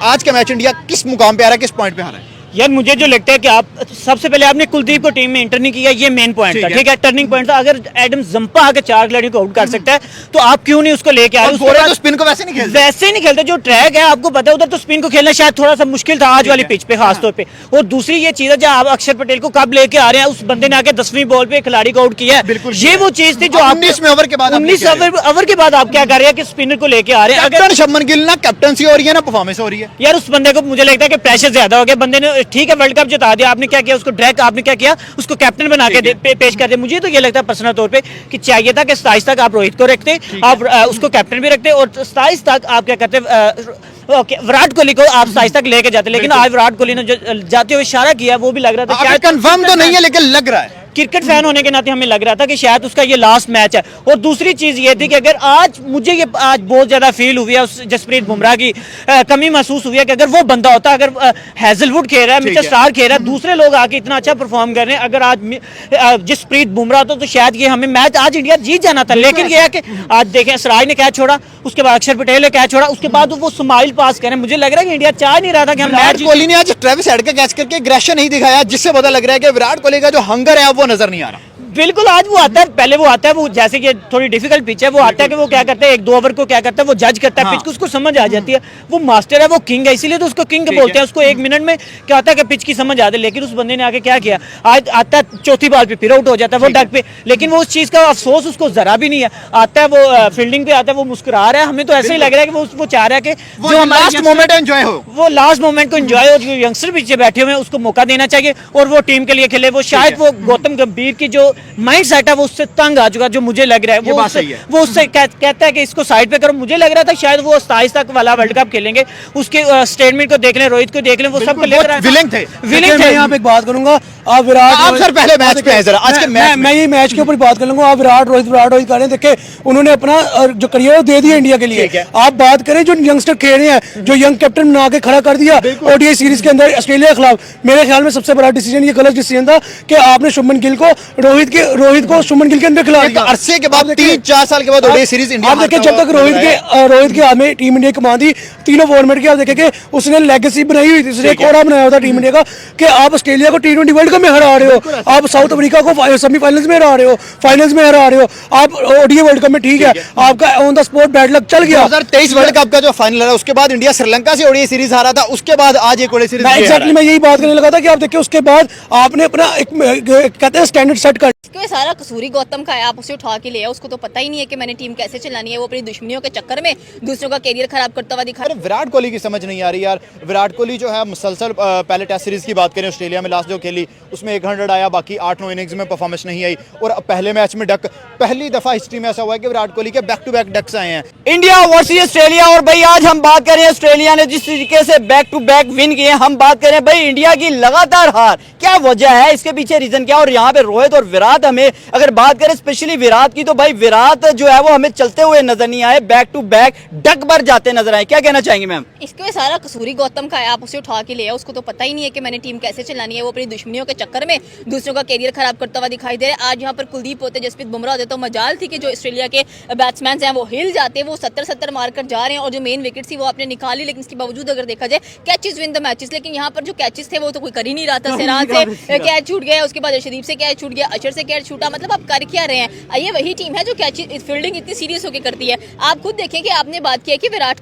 आज का match India किस मुकाम पे आ रहा है, किस पॉइंट पे आ रहा है? यार मुझे जो लगता है कि आप सबसे पहले आपने कुलदीप को टीम में एंटर नहीं किया, ये मेन पॉइंट था, ठीक है, टर्निंग पॉइंट था। अगर एडम जंपा आके 4 खिलाड़ियों को आउट कर सकता है तो आप क्यों नहीं उसको लेके आ रहे? तो स्पिन को वैसे नहीं खेलते, वैसे ही नहीं खेलते। जो ट्रैक है आपको पता है उधर तो स्पिन को खेलना शायद थोड़ा सा मुश्किल था आज वाली पिच पे खास तौर पे। और दूसरी ये चीज है जो आप अक्षर पटेल को कब लेके आ रहे हैं, उस बंदे ने आके 10वीं बॉल पे खिलाड़ी को आउट किया है, ये वो चीज थी जो आप 19वें ओवर के बाद 19 ओवर के बाद आप क्या कर रहे हैं कि स्पिनर को लेके आ रहे हैं। अगर शुभमन गिल ना कैप्टनसी हो रही है ना परफॉर्मेंस हो रही है, यार उस बंदे को मुझे लगता है कि प्रेशर ज्यादा हो गया। बंदे ने ठीक है वर्ल्ड कप जिता दिया, आपने क्या किया उसको डायरेक्ट, आपने क्या किया उसको कैप्टन बना के पेश कर दिया। मुझे तो ये लगता है पर्सनल तौर पे कि चाहिए था कि 27 तक आप रोहित को रखते, आप उसको कैप्टन भी रखते और 27 तक आप क्या करते विराट कोहली को आप 27 तक लेके जाते। लेकिन आज विराट कोहली ने जो जाते हुए इशारा किया वो भी लग रहा था शायद कंफर्म तो नहीं है लेकिन लग रहा है, क्रिकेट फैन होने के नाते हमें लग रहा था कि शायद उसका ये लास्ट मैच है। और दूसरी चीज ये थी कि अगर आज मुझे ये आज बहुत ज्यादा फील हुई है उस जसप्रीत बुमराह की कमी महसूस हुई है कि अगर वो बंदा होता, अगर हैजलवुड खेल रहा है, मिचेल स्टार्क खेल रहा है, दूसरे लोग आके इतना अच्छा परफॉर्म कर रहे हैं, अगर आज जसप्रीत बुमराह तो शायद ये हमें मैच आज इंडिया जीत जाना था। लेकिन ये है कि आज देखें सिराज ने कैच छोड़ा, उसके बाद अक्षर पटेल ने कैच छोड़ा, उसके बाद वो स्माइल पास करें। मुझे लग रहा है कि इंडिया चाह नहीं रहा था कि हम मैच। कोहली ने आज ट्रेविस हेड का कैच करके एग्रेशन नहीं दिखाया, जिससे पता लग रहा है कि विराट कोहली का जो हंगर है वो नजर नहीं आ रहा। बिल्कुल आज वो आता है, पहले वो आता है, वो जैसे कि थोड़ी डिफिकल्ट पिच है, वो आता है कि वो क्या करता है 1-2 ओवर को क्या करता है वो जज करता है पिच को, उसको समझ आ जाती है, वो मास्टर है, वो किंग है, इसीलिए तो उसको किंग बोलते हैं। उसको 1 मिनट में क्या होता है कि पिच की समझ आती है। लेकिन उस बंदे ने आके क्या किया, आज आता है चौथी बॉल पे फिर आउट हो जाता है वो डक पे, लेकिन वो उस चीज का अफसोस उसको जरा भी नहीं है। आता है वो फील्डिंग पे आता है, वो मुस्कुरा रहा है, हमें तो ऐसे ही लग रहा है कि वो चाह रहा है कि जो लास्ट मोमेंट एंजॉय हो, वो लास्ट मोमेंट को एंजॉय हो, जो यंगस्टर पीछे बैठे हुए हैं उसको मौका देना चाहिए और वो टीम के लिए खेले। वो शायद वो गौतम गंभीर की जो माइंड सेट है वो उससे तंग आ चुका, जो मुझे लग रहा है वो उससे कहता है कि इसको साइड पे करो। मुझे लग रहा था शायद वो 27 तक वाला वर्ल्ड कप खेलेंगे, उसके स्टेटमेंट को देख लें, रोहित को देख लें, वो सब विलिंग थे। मैं यहाँ पे एक बात करूंगा, आप विराट आप सर पहले मैच पे हैं जरा, आज के मैच मैं ये मैच के ऊपर बात कर लूंगा। आप विराट रोहित कर रहे हैं, देखिए उन्होंने अपना जो करियर दे दिया इंडिया के लिए। आप बात करें जो यंगस्टर खेल रहे हैं, जो यंग कैप्टन बना के खड़ा कर दिया ओडीआई सीरीज के अंदर ऑस्ट्रेलिया के खिलाफ, मेरे ख्याल में सबसे बड़ा डिसीजन, ये गलत डिसीजन था कि आपने शुभमन गिल को रोहित को शुभमन गिल के अंदर खिला दिया। अरसे के बाद 3-4 साल के बाद ओडीआई सीरीज इंडिया, आप देखिए जब तक रोहित के हाथ में टीम इंडिया की कमान थी तीनों फॉर्मेट की, आप देखें कि उसने लेगेसी बनाई हुई थी, उसने एक और बनाया हुआ था टीम इंडिया का कि आप ऑस्ट्रेलिया को T20 वर्ल्ड कप में हरा रहे हो, आप साउथ अफ्रीका को सेमीफाइनल्स में हरा रहे हो, फाइनल्स में हरा रहे हो, आप ओडीआई वर्ल्ड कप में ठीक है आपका on the spot bad luck चल गया। 2023 वर्ल्ड कप का जो फाइनल रहा उसके बाद इंडिया श्रीलंका से ओडीआई सीरीज हारा था, उसके बाद आज एक ओडीआई सीरीज। एग्जैक्टली मैं यही बात करने लगा था कि आप देखिए उसके बाद आपने अपना एक कहते हैं स्टैंडर्ड सेट कर। इसको सारा कसूरी गौतम का है, आप उसे उठा के ले आओ, उसको तो पता ही नहीं है कि मैंने टीम कैसे चलानी है। वो अपनी दुश्मनियों के चक्कर में दूसरों का कैरियर खराब करता हुआ दिखा। विराट कोहली की समझ नहीं आ रही यार। विराट कोहली जो है मुसलसल पहले टेस्ट सीरीज की बात करें, ऑस्ट्रेलिया में लास्ट जो खेली उसमें 100 आया, बाकी 8-9 इनिंग्स में परफॉर्मेंस नहीं आई, और पहले मैच में डक, पहली दफा हिस्ट्री में ऐसा हुआ है कि विराट कोहली के बैक टू बैक डक्स आए हैं। इंडिया वर्सेस ऑस्ट्रेलिया, और भाई आज हम बात करें ऑस्ट्रेलिया ने जिस तरीके से बैक टू बैक विन किए, हम बात करें भाई इंडिया की लगातार हार, क्या वजह है, इसके पीछे रीजन क्या? और यहाँ पे रोहित और विराट, हमें अगर बात करें स्पेशली विराट की, तो भाई विराट जो है वो हमें चलते हुए नजर नहीं आए, बैक टू बैक डक भर जाते नजर आए। क्या कहना चाहेंगे मैम? इसको सारा कसूरी गौतम का है, आप उसे उठा के ले आओ, उसको तो पता ही नहीं है कि मैंने टीम कैसे चलानी है। वो अपनी दुश्मनियों के चक्कर में दूसरों का कैरियर खराब करता हुआ दिखाई दे रहा है। आज यहाँ पर कुलदीप होते, जसप्रीत बुमराह होते तो मजाल थी कि जो ऑस्ट्रेलिया के बैट्समैन हैं वो हिल जाते, वो 70 मारकर जा रहे हैं और जो मेन विकेट थी वो आपने निकाली, लेकिन इसके बावजूद अगर देखा जाए कैचेस विन द मैचेस, लेकिन यहाँ पर जो कैचेस थे वो तो कोई कर ही नहीं रहा था। सिराज से कैच छूट गया, उसके बाद अर्शदीप से कैच छूट गया, अशर से कैच छूटा, मतलब आप कर क्या रहे हैं? ये वही टीम है जो कैच फील्डिंग इतनी सीरियस होकर करती है। आप खुद देखें कि आपने बात किया कि विराट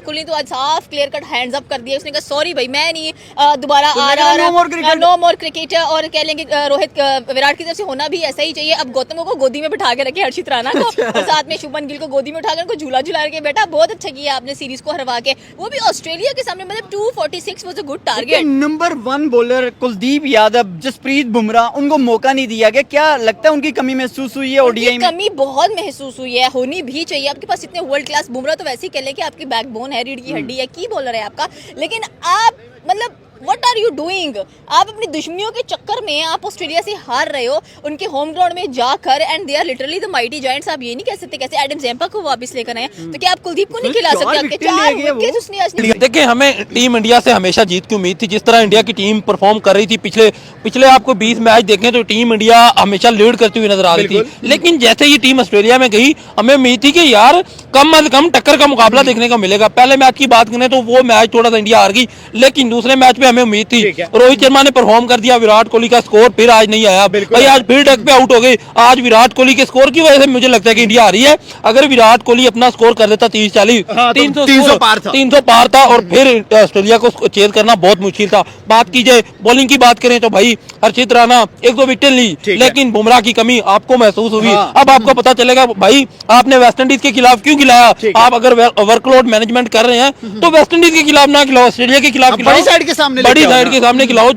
कोहली तो आज साफ क्लियर कट हैंड्स अप कर दिया, उसने कहा सॉरी भाई मैं नहीं दोबारा आ रहा, नो मोर क्रिकेट, और कह लेंगे रोहित विराट की तरफ से होना भी ऐसा ही चाहिए। अब गौतम को गोदी में बिठा के रखे हर्षित राणा को, और साथ में शुभमन गिल को गोदी में उठाकर उनको झूला झुला के बेटा बहुत अच्छा किया आपने सीरीज को हरवा के, वो भी ऑस्ट्रेलिया के सामने, मतलब 246 was a good target. Number 1 bowler Kuldeep Yadav, Jasprit Bumrah, उनको मौका नहीं दिया गया, क्या लगता है उनकी कमी महसूस हुई है ओडीआई में? कमी बहुत महसूस हुई है, होनी भी चाहिए। आपके पास इतने वर्ल्ड क्लास, बुमराह तो वैसे ही कह ले कि आपकी बैकबोन है, रीढ़ की हड्डी है, की बॉलर है आपका, लेकिन आप मतलब व्हाट आर यू डूइंग? आप अपनी दुश्मनियों के चक्कर में आप ऑस्ट्रेलिया से हार रहे हो उनके होम ग्राउंड में जाकर, and they are literally the mighty giants. आप ये नहीं कह सकते कैसे एडम ज़ैम्पा को वापस लेकर आए, तो क्या आप कुलदीप को नहीं खिला सकते? 4 विकेट उसने आज नहीं। देखिए, हमें टीम इंडिया से हमेशा जीत की उम्मीद थी। जिस तरह इंडिया की टीम परफॉर्म कर रही थी पिछले आपको 20 मैच देखें तो टीम इंडिया हमेशा लीड करती हुई नजर आ रही थी। लेकिन जैसे ही टीम ऑस्ट्रेलिया में गई, हमें उम्मीद थी कि यार कम से कम टक्कर का मुकाबला देखने को मिलेगा। पहले मैच की बात करें तो वो मैच थोड़ा सा इंडिया हार गई, लेकिन दूसरे मैच में हमें उम्मीद थी। रोहित शर्मा ने परफॉर्म कर दिया, विराट कोहली का स्कोर फिर आज नहीं आया भाई, आज फिर डक पे आउट हो गए। आज विराट कोहली के स्कोर की वजह से मुझे लगता है कि इंडिया हारी है। अगर विराट कोहली अपना स्कोर कर देता 30-40, 300 पार था और फिर ऑस्ट्रेलिया को चेज करना बहुत मुश्किल था। बात की जाए बॉलिंग की बात करें तो भाई हर्षित राणा 1-2 विकेट ली, लेकिन बुमराह की कमी आपको महसूस हुई। अब आपको पता चलेगा भाई आपने वेस्टइंडीज के खिलाफ क्यों खिलाया। आप अगर वर्कलोड मैनेजमेंट कर रहे हैं तो वेस्टइंडीज के खिलाफ ना खिलाओ, ऑस्ट्रेलिया के खिलाफ खिलाओ, बड़ी साइड के सामने खिलाओ।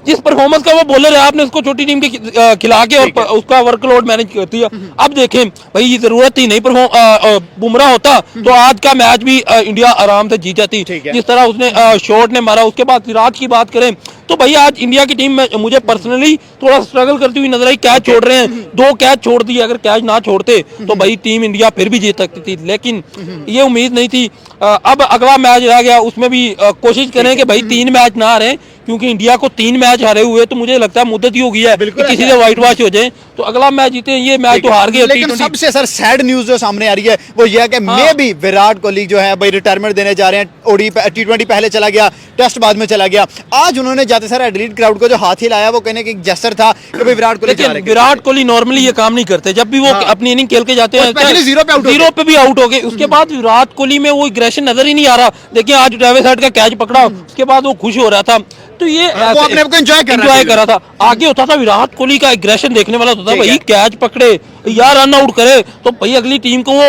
जिस परफॉर्मेंस का वो बॉलर है आपने उसको छोटी टीम के खिला के और उसका वर्कलोड मैनेज कर दिया। अब देखें भाई, ये जरूरत ही नहीं बुमराह होता तो आज का मैच भी इंडिया आराम से जीत जाती। जिस तरह उसने शॉट ने मारा, उसके बाद सिराज की बात करें तो भाई आज इंडिया की टीम में मुझे पर्सनली थोड़ा स्ट्रगल करती हुई नजर आई। कैच छोड़ रहे हैं, 2 कैच छोड़ दिए, अगर कैच ना छोड़ते तो भाई टीम इंडिया फिर भी जीत सकती थी, लेकिन ये उम्मीद नहीं थी। अब अगला मैच रह गया, उसमें भी कोशिश करें कि भाई 3 मैच ना हारें, क्योंकि इंडिया को 3 मैच हारे हुए तो मुझे लगता है मुद्दत ही हो गई है कि किसी से व्हाइट वॉश हो जाए। तो अगला मैच जीते, ये मैच तो हार गए। लेकिन सबसे सर सैड न्यूज जो सामने आ रही है वो ये है कि मे भी विराट कोहली जो है भाई रिटायरमेंट देने जा रहे हैं। ओडी T20 पहले चला गया, टेस्ट बाद में चला गया। आज उन्होंने जाते सर एडिलेड क्राउड को जो हाथ हिलाया वो कहने की जेस्चर था कि भाई विराट कोहली जा रहे हैं। विराट कोहली नॉर्मली ये काम नहीं करते, जब भी वो अपनी इनिंग खेल के जाते हैं पहले 0 पे भी आउट हो गए, उसके बाद विराट कोहली में वो एग्रेशन नजर ही नहीं आ रहा। देखिए आज ट्रेविस हेड का कैच पकड़ा, उसके बाद वो खुश हो रहा था, तो ये वो अपने आप को एंजॉय कर रहा था। आगे होता था विराट कोहली का एग्रेशन देखने वाला होता था, भाई कैच पकड़े यार रन आउट करे तो भाई अगली टीम को वो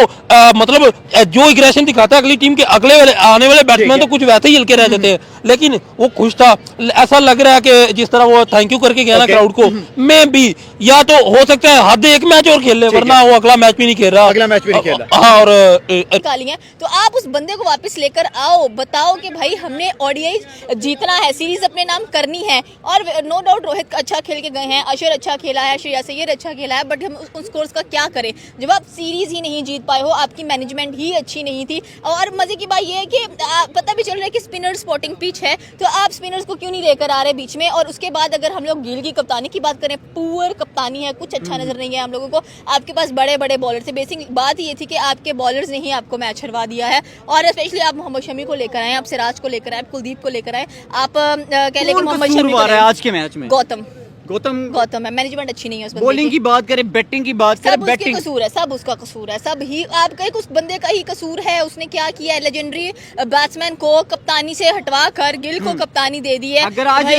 मतलब जो एग्रेशन दिखाता है अगली टीम के अगले आने वाले बैट्समैन तो कुछ वैसे ही हल्के रह जाते हैं, लेकिन वो खुश था। ऐसा लग रहा है कि जिस तरह वो थैंक यू करके गया ना क्राउड को, मैं भी या तो हो सकता है हद एक मैच और खेल ले, वरना वो अगला मैच भी नहीं खेल रहा। हाँ, और निकाली है तो आप उस बंदे को वापस लेकर आओ, बताओ कि भाई हमने ओडीआई जीतना है, सीरीज अपने नाम करनी है। और नो डाउट रोहित अच्छा खेल के गए हैं, अशर अच्छा खेला है, श्रेयस अय्यर अच्छा खेला है, बट हम उन स्कोर्स का क्या करें जब आप सीरीज ही नहीं जीत पाए हो, आपकी मैनेजमेंट ही अच्छी नहीं थी। और मजे की बात यह है कि पता भी चल रहा है कि स्पिनर स्पॉटिंग पिच है, तो आप स्पिनर्स को क्यों नहीं लेकर आ रहे बीच में। और उसके बाद अगर हम लोग गिल की कप्तानी की बात करें, पुअर कप्तानी है, कुछ अच्छा नजर नहीं है हम लोगों को। आपके पास बड़े बड़े बॉलर थे, बेसिक बात ये थी कि आपके बॉलर्स ने ही आपको मैच हरवा दिया है। और स्पेशली आप मोहम्मद शमी को लेकर आए, आप सिराज को लेकर आए, कुलदीप को लेकर आए, आप कह लें कि मोहम्मद शमी आज के मैच में गौतम है, मैनेजमेंट अच्छी नहीं है उस बंदे बॉलिंग की बात करें, बैटिंग की बात करें, बैटिंग कसूर है, सब उसका कसूर है, सब ही आपका उस बंदे का ही कसूर है। उसने क्या किया है, लेजेंडरी बैट्समैन को कप्तानी से हटवा कर गिल को कप्तानी दे दी है। अगर आज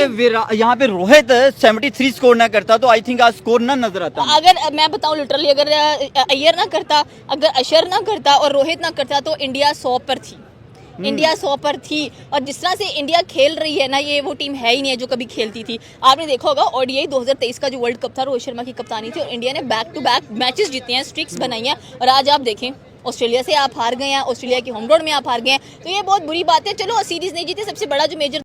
यहाँ पे रोहित 73 स्कोर ना करता तो आई थिंक आज स्कोर ना नजर आता। अगर मैं बताऊं लिटरली, अगर अय्यर ना करता, अगर अशर ना करता और रोहित ना करता तो इंडिया 100 पर थी, इंडिया 100 पर थी। और जिस तरह से इंडिया खेल रही है ना, ये वो टीम है ही नहीं है जो कभी खेलती थी। आपने देखा होगा ओडीआई 2023 का जो वर्ल्ड कप था, रोहित शर्मा की कप्तानी थी और इंडिया ने बैक टू बैक मैचेस जीते हैं, स्ट्रिक्स बनाई हैं। और आज आप देखें ऑस्ट्रेलिया से आप हार गए हैं, ऑस्ट्रेलिया के होम ग्राउंड में आप हार गए हैं, तो ये बहुत बुरी बात है। चलो सीरीज नहीं जीते, सबसे बड़ा जो मेजर